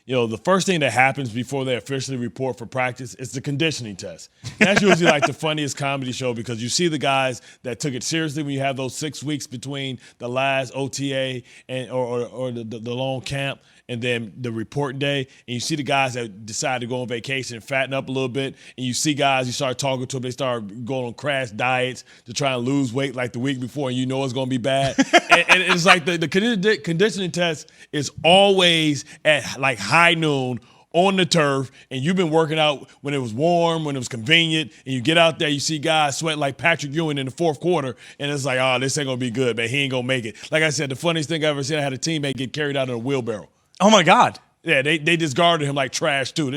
the first thing that happens before they officially report for practice is the conditioning test. That's usually like the funniest comedy show because you see the guys that took it seriously when you have those 6 weeks between the last OTA and or the long camp and then the reporting day, and you see the guys that decide to go on vacation and fatten up a little bit, and you see guys, you start talking to them, they start going on crash diets to try and lose weight like the week before, and you know it's going to be bad. and it's like the conditioning test is always at like high noon on the turf, and you've been working out when it was warm, when it was convenient, and you get out there, you see guys sweating like Patrick Ewing in the fourth quarter, and it's like, oh, this ain't going to be good, man. He ain't going to make it. Like I said, the funniest thing I ever seen, I had a teammate get carried out in a wheelbarrow. Oh, my God. Yeah, they discarded him like trash, too.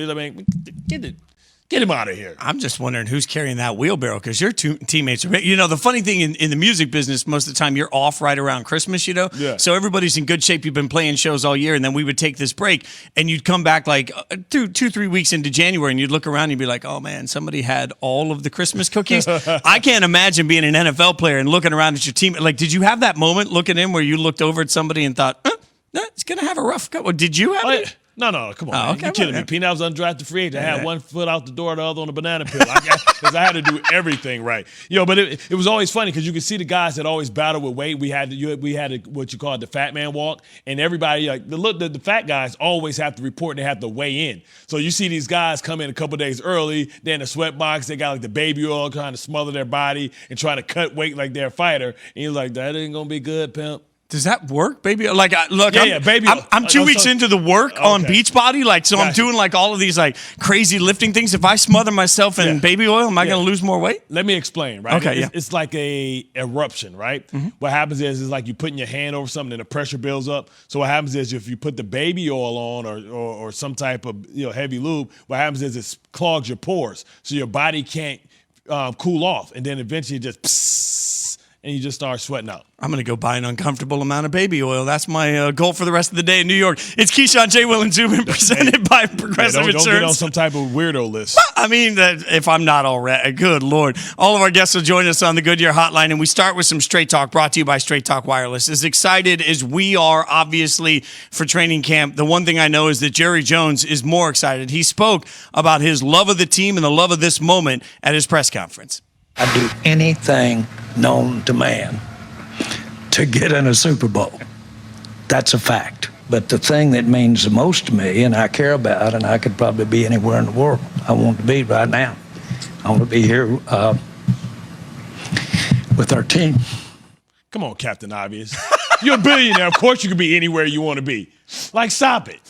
Get him out of here. I'm just wondering who's carrying that wheelbarrow because your teammates are – the funny thing in the music business, most of the time you're off right around Christmas, Yeah. So everybody's in good shape. You've been playing shows all year, and then we would take this break, and you'd come back like 3 weeks into January, and you'd look around and you'd be like, oh, man, somebody had all of the Christmas cookies. I can't imagine being an NFL player and looking around at your team. Like, did you have that moment looking in where you looked over at somebody and thought, it's going to have a rough go? Did you have it? No, come on. Oh, Man. okay, You're kidding me. Peanut was undrafted free agent. I had one foot out the door, the other on the banana peel. Because I had to do everything right. But it was always funny because you could see the guys that always battle with weight. We had what you call the fat man walk, and everybody the fat guys always have to report. They have to weigh in. So you see these guys come in a couple days early. They're in a sweat box. They got like the baby oil trying to smother their body and trying to cut weight like they're a fighter. And you're like, that ain't gonna be good, pimp. Does that work, baby? Like, look, baby. I'm 2 weeks into the work on Beachbody, so I'm doing like all of these like crazy lifting things. If I smother myself in baby oil, am I going to lose more weight? Let me explain, right? Okay, it's like a eruption, right? Mm-hmm. What happens is like you putting your hand over something and the pressure builds up. So what happens is if you put the baby oil on or some type of heavy lube, what happens is it clogs your pores, so your body can't cool off, and then eventually it just psss, and you just start sweating out. I'm going to go buy an uncomfortable amount of baby oil. That's my goal for the rest of the day in New York. It's Keyshawn, J. Will, and Zubin presented by Progressive Insurance. Don't get on some type of weirdo list. I mean, if I'm not already, good Lord. All of our guests will join us on the Goodyear Hotline, and we start with some Straight Talk brought to you by Straight Talk Wireless. As excited as we are, obviously, for training camp, the one thing I know is that Jerry Jones is more excited. He spoke about his love of the team and the love of this moment at his press conference. I'd do anything known to man to get in a Super Bowl. That's a fact. But the thing that means the most to me and I care about, and I could probably be anywhere in the world I want to be right now. I want to be here with our team. Come on, Captain Obvious. You're a billionaire. Of course you can be anywhere you want to be. Like, stop it.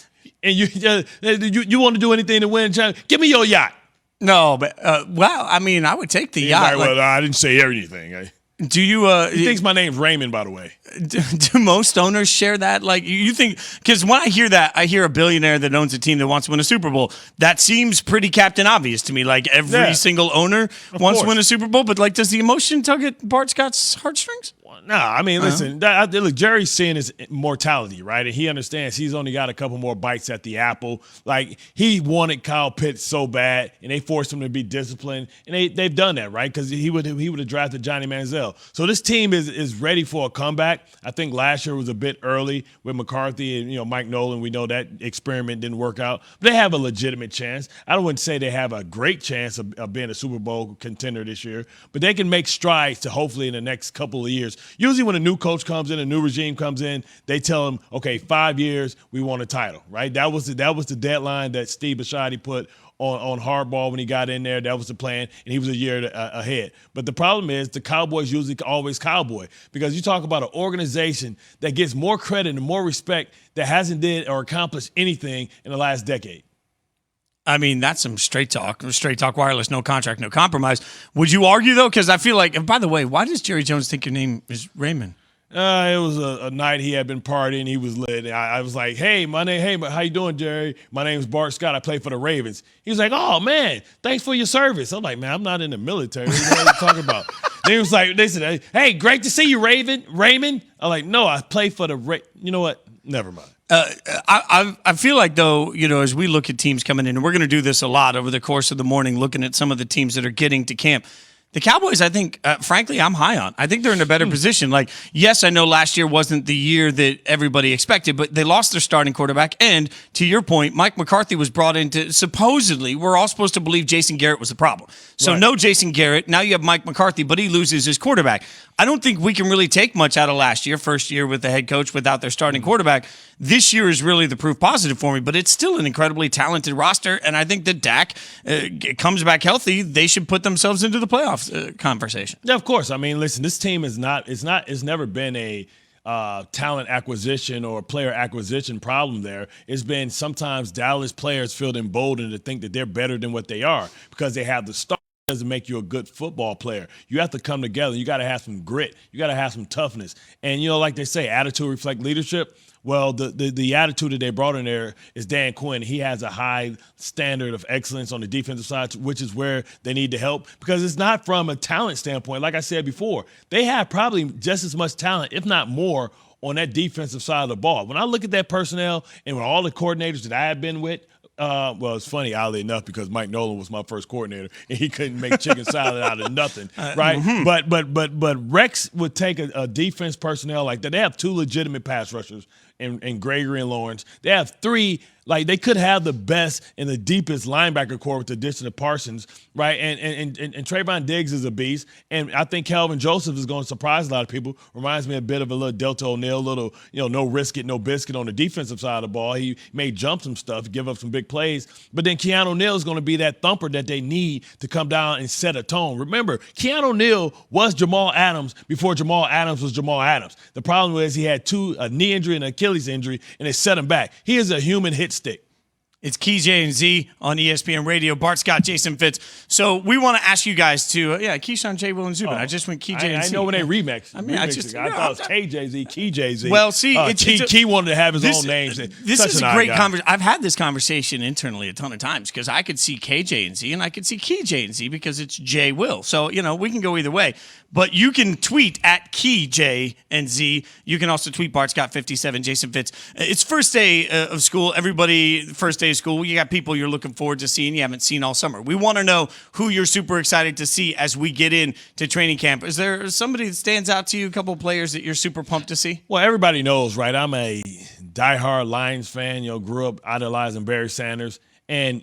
And you want to do anything to win? Give me your yacht. No, but I mean, I would take the yacht. Well, I didn't say everything. Do you? He thinks my name's Raymond, by the way. Do most owners share that? Like, you think? Because when I hear that, I hear a billionaire that owns a team that wants to win a Super Bowl. That seems pretty Captain Obvious to me. Like every single owner wants to win a Super Bowl, but like, does the emotion tug at Bart Scott's heartstrings? No, I mean, listen, look, Jerry's seeing his mortality, right? And he understands he's only got a couple more bites at the apple. Like, he wanted Kyle Pitts so bad, and they forced him to be disciplined, and they've done that, right? Because he would have drafted Johnny Manziel. So this team is ready for a comeback. I think last year was a bit early with McCarthy and Mike Nolan. We know that experiment didn't work out. But they have a legitimate chance. I wouldn't say they have a great chance of being a Super Bowl contender this year, but they can make strides to hopefully in the next couple of years. Usually when a new coach comes in, a new regime comes in, they tell them, okay, 5 years, we want a title, right? That was the deadline that Steve Bisciotti put on Harbaugh when he got in there. That was the plan, and he was a year ahead. But the problem is the Cowboys usually always cowboy, because you talk about an organization that gets more credit and more respect that hasn't did or accomplished anything in the last decade. I mean, that's some straight talk wireless, no contract, no compromise. Would you argue, though? Because I feel like, and by the way, why does Jerry Jones think your name is Raymond? It was a night he had been partying. He was lit. I was like, hey, how you doing, Jerry? My name's Bart Scott. I play for the Ravens. He was like, oh, man, thanks for your service. I'm like, man, I'm not in the military. What are you talking about? They said, hey, great to see you, Raymond. I'm like, no, I play for the you know what? Never mind. I feel like, though, as we look at teams coming in, and we're going to do this a lot over the course of the morning, looking at some of the teams that are getting to camp, The Cowboys, I think, frankly, I'm high on. I think they're in a better position. Like, yes, I know last year wasn't the year that everybody expected, but they lost their starting quarterback. And to your point, Mike McCarthy was brought in to supposedly, we're all supposed to believe Jason Garrett was the problem. So no Jason Garrett. Now you have Mike McCarthy, but he loses his quarterback. I don't think we can really take much out of last year, first year with the head coach without their starting quarterback. This year is really the proof positive for me, but it's still an incredibly talented roster. And I think that Dak comes back healthy. They should put themselves into the playoffs conversation. Yeah, of course. I mean, listen, this team is not. It's never been a talent acquisition or player acquisition problem there. It's been sometimes Dallas players feel emboldened to think that they're better than what they are because they have the star. Doesn't make you a good football player. You have to come together. You got to have some grit. You got to have some toughness. And, like they say, attitude reflects leadership. Well, the attitude that they brought in there is Dan Quinn. He has a high standard of excellence on the defensive side, which is where they need to help because it's not from a talent standpoint. Like I said before, they have probably just as much talent, if not more, on that defensive side of the ball. When I look at that personnel and with all the coordinators that I have been with, well, it's funny, oddly enough, because Mike Nolan was my first coordinator, and he couldn't make chicken salad out of nothing, right? But Rex would take a defense personnel like that. They have two legitimate pass rushers in Gregory and Lawrence. They have three. Like, they could have the best and the deepest linebacker core with the addition of Parsons, right? And Trayvon Diggs is a beast. And I think Calvin Joseph is going to surprise a lot of people. Reminds me a bit of a little Delta O'Neal, little, no risk it, no biscuit on the defensive side of the ball. He may jump some stuff, give up some big plays. But then Keanu Neal is going to be that thumper that they need to come down and set a tone. Remember, Keanu Neal was Jamal Adams before Jamal Adams was Jamal Adams. The problem was he had a knee injury and an Achilles injury, and it set him back. He is a human hit stick. It's Key, J, and Z on ESPN Radio. Bart Scott, Jason Fitz. So we want to ask you guys to, Keyshawn, J, Will, and Zubin. I just went Key, J, and Z. I know when they remix. I mean, I thought it was KJZ, Key, J-Z. Well, see, Key wanted to have his own names. This is a great conversation. I've had this conversation internally a ton of times because I could see KJ and Z and I could see Key, J, and Z because it's J, Will. So, we can go either way. But you can tweet at Key, J, and Z. You can also tweet Bart Scott 57, Jason Fitz. It's first day of school. Everybody, first day of school. You got people you're looking forward to seeing you haven't seen all summer. We want to know who you're super excited to see as we get into training camp. Is there somebody that stands out to you, a couple of players that you're super pumped to see? Well, everybody knows, right? I'm a diehard Lions fan. Grew up idolizing Barry Sanders. And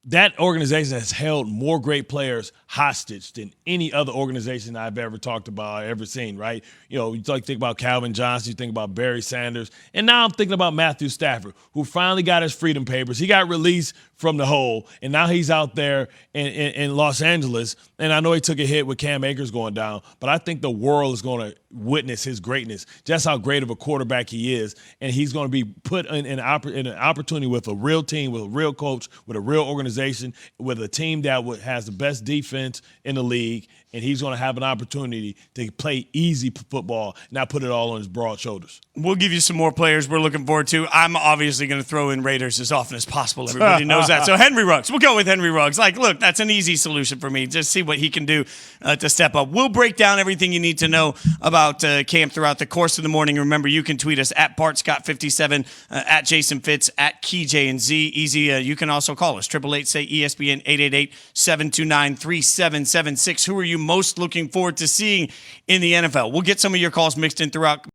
that organization has held more great players hostage than any other organization I've ever talked about, ever seen, right? You think about Calvin Johnson, you think about Barry Sanders, and now I'm thinking about Matthew Stafford, who finally got his freedom papers. He got released from the hole, and now he's out there in Los Angeles, and I know he took a hit with Cam Akers going down, but I think the world is going to witness his greatness, just how great of a quarterback he is, and he's going to be put in an opportunity with a real team, with a real coach, with a real organization, with a team that has the best defense in the league, and he's going to have an opportunity to play easy football, not put it all on his broad shoulders. We'll give you some more players we're looking forward to. I'm obviously going to throw in Raiders as often as possible. Everybody knows that. So Henry Ruggs, we'll go with Henry Ruggs. Look, that's an easy solution for me. Just see what he can do to step up. We'll break down everything you need to know about camp throughout the course of the morning. Remember, you can tweet us at BartScott57, at Jason Fitz, at Key, J, and Z. Easy. You can also call us, 888-SAY-ESPN, 888-729-3776. Who are you most looking forward to seeing in the NFL? We'll get some of your calls mixed in throughout